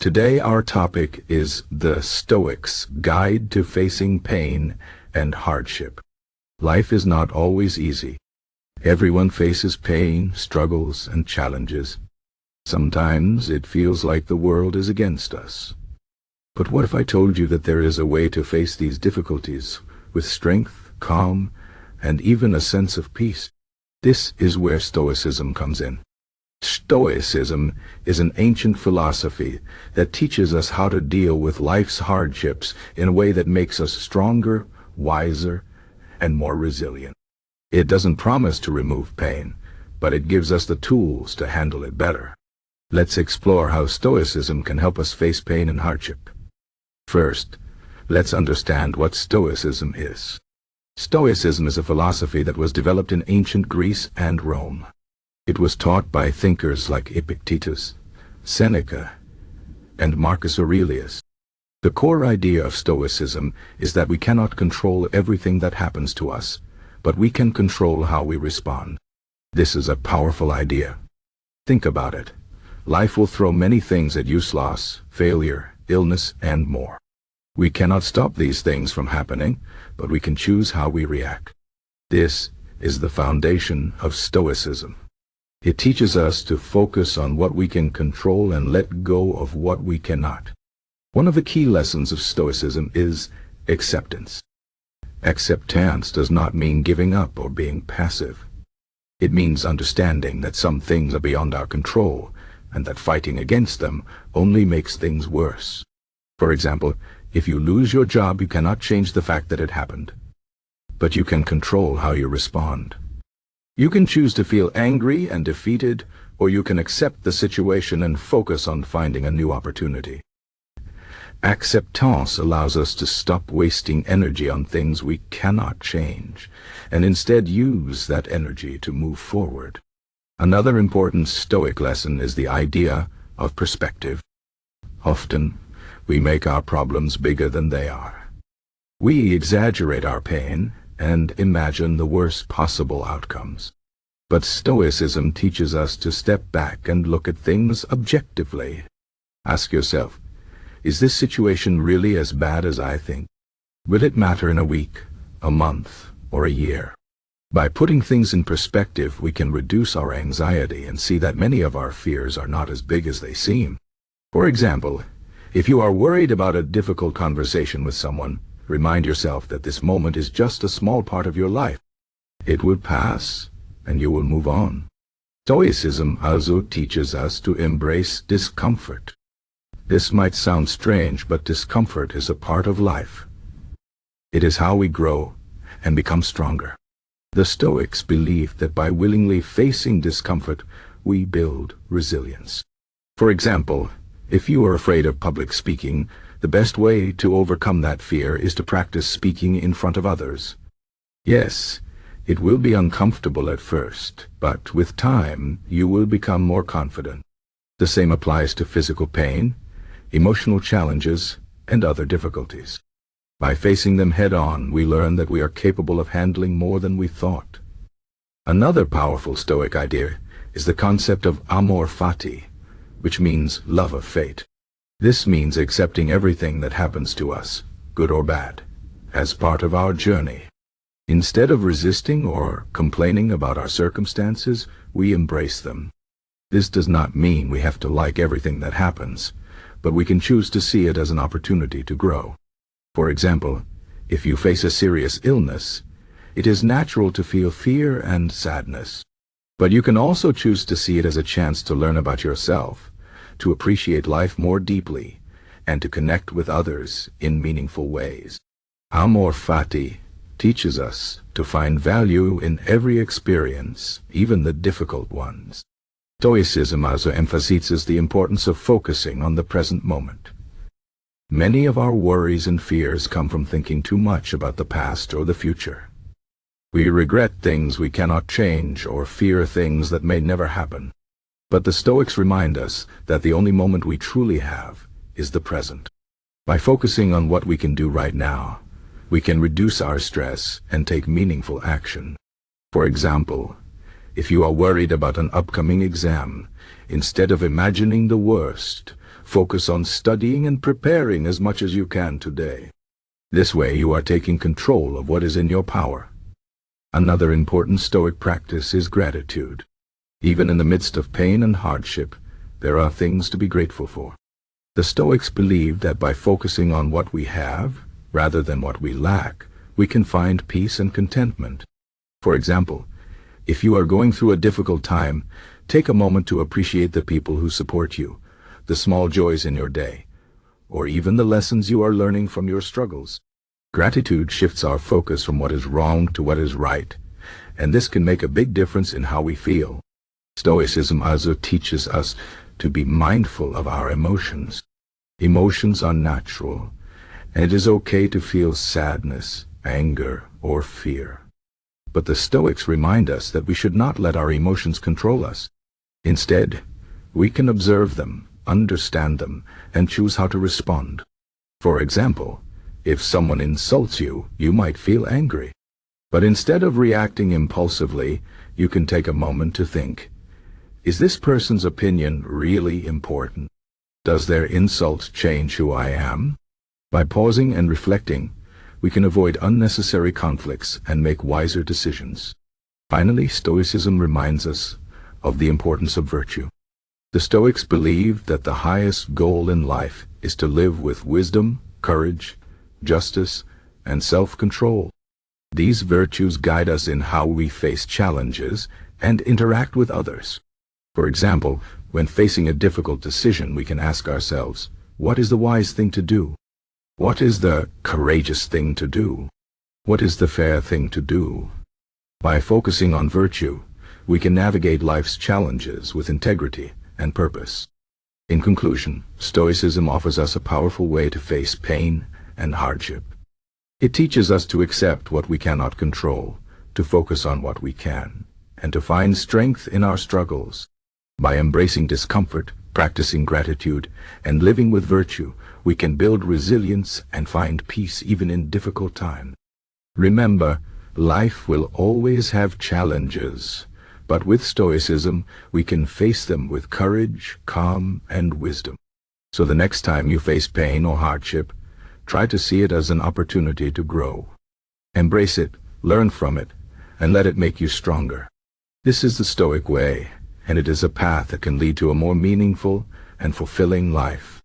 Today our topic is the Stoics' Guide to Facing Pain and Hardship. Life is not always easy. Everyone faces pain, struggles, and challenges. Sometimes it feels like the world is against us. But what if I told you that there is a way to face these difficulties with strength, calm, and even a sense of peace? This is where Stoicism comes in. Stoicism is an ancient philosophy that teaches us how to deal with life's hardships in a way that makes us stronger, wiser, and more resilient. It doesn't promise to remove pain, but it gives us the tools to handle it better. Let's explore how Stoicism can help us face pain and hardship. First, let's understand what Stoicism is. Stoicism is a philosophy that was developed in ancient Greece and Rome. It was taught by thinkers like Epictetus, Seneca, and Marcus Aurelius. The core idea of Stoicism is that we cannot control everything that happens to us, but we can control how we respond. This is a powerful idea. Think about it. Life will throw many things at you: loss, failure, illness, and more. We cannot stop these things from happening, but we can choose how we react. This is the foundation of Stoicism. It teaches us to focus on what we can control and let go of what we cannot. One of the key lessons of Stoicism is acceptance. Acceptance does not mean giving up or being passive. It means understanding that some things are beyond our control, and that fighting against them only makes things worse. For example, if you lose your job, you cannot change the fact that it happened, but you can control how you respond. You can choose to feel angry and defeated, or you can accept the situation and focus on finding a new opportunity. Acceptance allows us to stop wasting energy on things we cannot change, and instead use that energy to move forward. Another important Stoic lesson is the idea of perspective. Often, we make our problems bigger than they are. We exaggerate our pain and imagine the worst possible outcomes. But Stoicism teaches us to step back and look at things objectively. Ask yourself, is this situation really as bad as I think? Will it matter in a week, a month, or a year? By putting things in perspective, we can reduce our anxiety and see that many of our fears are not as big as they seem. For example, if you are worried about a difficult conversation with someone, remind yourself that this moment is just a small part of your life. It will pass, and you will move on. Stoicism also teaches us to embrace discomfort. This might sound strange, but discomfort is a part of life. It is how we grow and become stronger. The Stoics believed that by willingly facing discomfort, we build resilience. For example, if you are afraid of public speaking, the best way to overcome that fear is to practice speaking in front of others. Yes, it will be uncomfortable at first, but with time, you will become more confident. The same applies to physical pain, emotional challenges, and other difficulties. By facing them head-on, we learn that we are capable of handling more than we thought. Another powerful Stoic idea is the concept of Amor fati, which means love of fate. This means accepting everything that happens to us, good or bad, as part of our journey. Instead of resisting or complaining about our circumstances, we embrace them. This does not mean we have to like everything that happens, but we can choose to see it as an opportunity to grow. For example, if you face a serious illness, it is natural to feel fear and sadness. But you can also choose to see it as a chance to learn about yourself, to appreciate life more deeply, and to connect with others in meaningful ways. Amor fati teaches us to find value in every experience, even the difficult ones. Stoicism also emphasizes the importance of focusing on the present moment. Many of our worries and fears come from thinking too much about the past or the future. We regret things we cannot change or fear things that may never happen. But the Stoics remind us that the only moment we truly have is the present. By focusing on what we can do right now, we can reduce our stress and take meaningful action. For example, if you are worried about an upcoming exam, instead of imagining the worst, Focus on studying and preparing as much as you can today. This way you are taking control of what is in your power. Another important Stoic practice is gratitude. Even in the midst of pain and hardship, there are things to be grateful for. The Stoics believe that by focusing on what we have, rather than what we lack, we can find peace and contentment. For example, if you are going through a difficult time, take a moment to appreciate the people who support you, the small joys in your day, or even the lessons you are learning from your struggles. Gratitude shifts our focus from what is wrong to what is right, and this can make a big difference in how we feel. Stoicism also teaches us to be mindful of our emotions. Emotions are natural, and it is okay to feel sadness, anger, or fear. But the Stoics remind us that we should not let our emotions control us. Instead, we can observe them, understand them, and choose how to respond. For example, if someone insults you, you might feel angry. But instead of reacting impulsively, you can take a moment to think, is this person's opinion really important? Does their insult change who I am? By pausing and reflecting, we can avoid unnecessary conflicts and make wiser decisions. Finally, Stoicism reminds us of the importance of virtue. The Stoics believe that the highest goal in life is to live with wisdom, courage, justice, and self-control. These virtues guide us in how we face challenges and interact with others. For example, when facing a difficult decision, we can ask ourselves, what is the wise thing to do? What is the courageous thing to do? What is the fair thing to do? By focusing on virtue, we can navigate life's challenges with integrity and purpose. In conclusion, Stoicism offers us a powerful way to face pain and hardship. It teaches us to accept what we cannot control, to focus on what we can, and to find strength in our struggles. By embracing discomfort, practicing gratitude, and living with virtue, we can build resilience and find peace even in difficult times. Remember, life will always have challenges, but with Stoicism, we can face them with courage, calm, and wisdom. So the next time you face pain or hardship, try to see it as an opportunity to grow. Embrace it, learn from it, and let it make you stronger. This is the Stoic way, and it is a path that can lead to a more meaningful and fulfilling life.